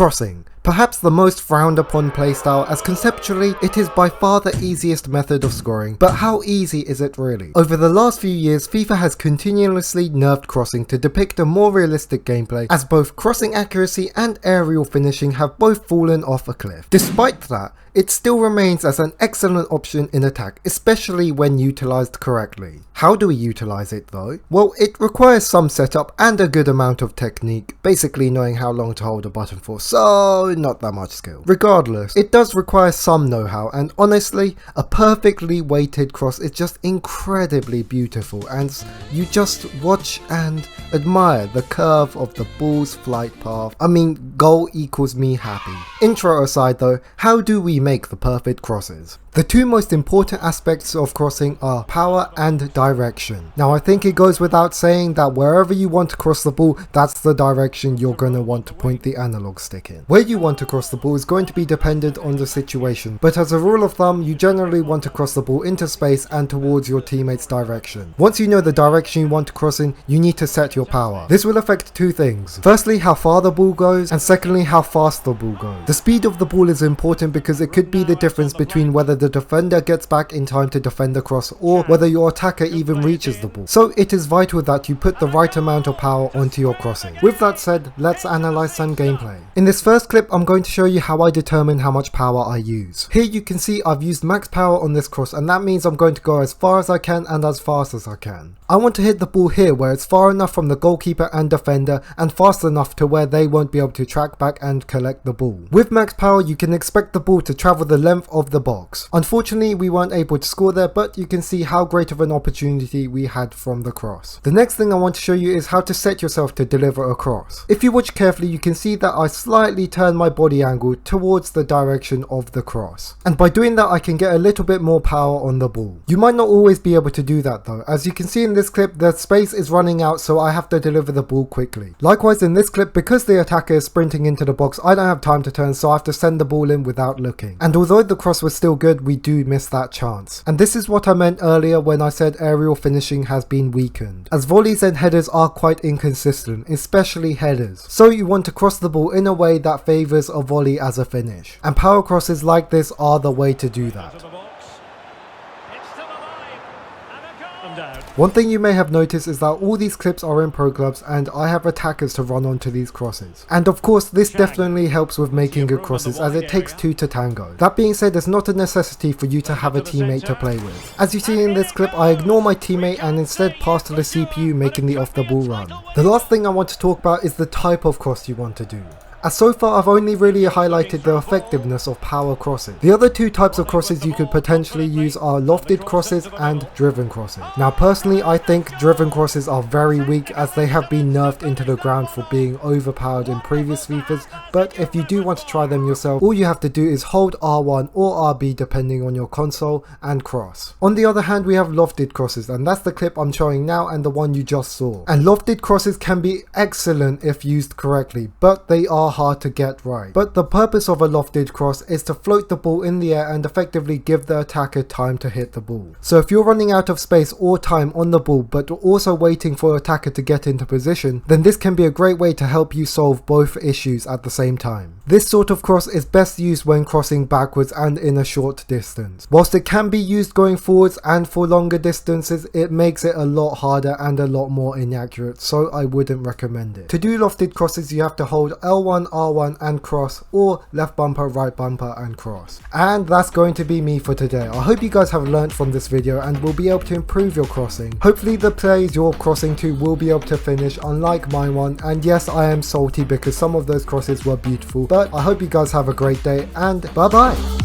Crossing. Perhaps the most frowned upon playstyle, as conceptually it is by far the easiest method of scoring, but how easy is it really? Over the last few years, FIFA has continuously nerfed crossing to depict a more realistic gameplay, as both crossing accuracy and aerial finishing have both fallen off a cliff. Despite that, it still remains as an excellent option in attack, especially when utilised correctly. How do we utilise it though? Well, it requires some setup and a good amount of technique, basically knowing how long to hold a button for, so not that much skill. Regardless, it does require some know-how, and honestly, a perfectly weighted cross is just incredibly beautiful, and you just watch and admire the curve of the ball's flight path. I mean, goal equals me happy. Intro aside though, how do we make the perfect crosses? The two most important aspects of crossing are power and direction. Now I think it goes without saying that wherever you want to cross the ball, that's the direction you're going to want to point the analog stick in. Where you want to cross the ball is going to be dependent on the situation, but as a rule of thumb, you generally want to cross the ball into space and towards your teammate's direction. Once you know the direction you want to cross in, you need to set your power. This will affect two things. Firstly, how far the ball goes, and secondly, how fast the ball goes. The speed of the ball is important because it could be the difference between whether the defender gets back in time to defend the cross or whether your attacker even reaches the ball. So it is vital that you put the right amount of power onto your crossing. With that said, let's analyze some gameplay. In this first clip, I'm going to show you how I determine how much power I use. Here you can see I've used max power on this cross, and that means I'm going to go as far as I can and as fast as I can. I want to hit the ball here where it's far enough from the goalkeeper and defender and fast enough to where they won't be able to track back and collect the ball. With max power, you can expect the ball to travel the length of the box. Unfortunately, we weren't able to score there, but you can see how great of an opportunity we had from the cross. The next thing I want to show you is how to set yourself to deliver a cross. If you watch carefully, you can see that I slightly turn my body angle towards the direction of the cross. And by doing that, I can get a little bit more power on the ball. You might not always be able to do that though. As you can see in this clip, the space is running out, so I have to deliver the ball quickly. Likewise in this clip, because the attacker is sprinting into the box, I don't have time to turn, so I have to send the ball in without looking. And although the cross was still good, we do miss that chance. And this is what I meant earlier when I said aerial finishing has been weakened, as volleys and headers are quite inconsistent, especially headers. So you want to cross the ball in a way that favours a volley as a finish. And power crosses like this are the way to do that. One thing you may have noticed is that all these clips are in pro clubs and I have attackers to run onto these crosses. And of course this definitely helps with making good crosses, as it takes two to tango. That being said, it's not a necessity for you to have a teammate to play with. As you see in this clip, I ignore my teammate and instead pass to the CPU, making the off the ball run. The last thing I want to talk about is the type of cross you want to do. As so far I've only really highlighted the effectiveness of power crosses. The other two types of crosses you could potentially use are lofted crosses and driven crosses. Now personally, I think driven crosses are very weak, as they have been nerfed into the ground for being overpowered in previous FIFAs, but if you do want to try them yourself, all you have to do is hold R1 or RB depending on your console and cross. On the other hand, we have lofted crosses, and that's the clip I'm showing now and the one you just saw. And lofted crosses can be excellent if used correctly, but they are hard to get right. But the purpose of a lofted cross is to float the ball in the air and effectively give the attacker time to hit the ball. So if you're running out of space or time on the ball but also waiting for attacker to get into position, then this can be a great way to help you solve both issues at the same time. This sort of cross is best used when crossing backwards and in a short distance. Whilst it can be used going forwards and for longer distances, it makes it a lot harder and a lot more inaccurate, so I wouldn't recommend it. To do lofted crosses, you have to hold L1, R1 and cross, or left bumper, right bumper and cross. And that's going to be me for today. I hope you guys have learned from this video and will be able to improve your crossing. Hopefully the plays you're crossing to will be able to finish, unlike mine one. And yes, I am salty because some of those crosses were beautiful, but I hope you guys have a great day and bye bye.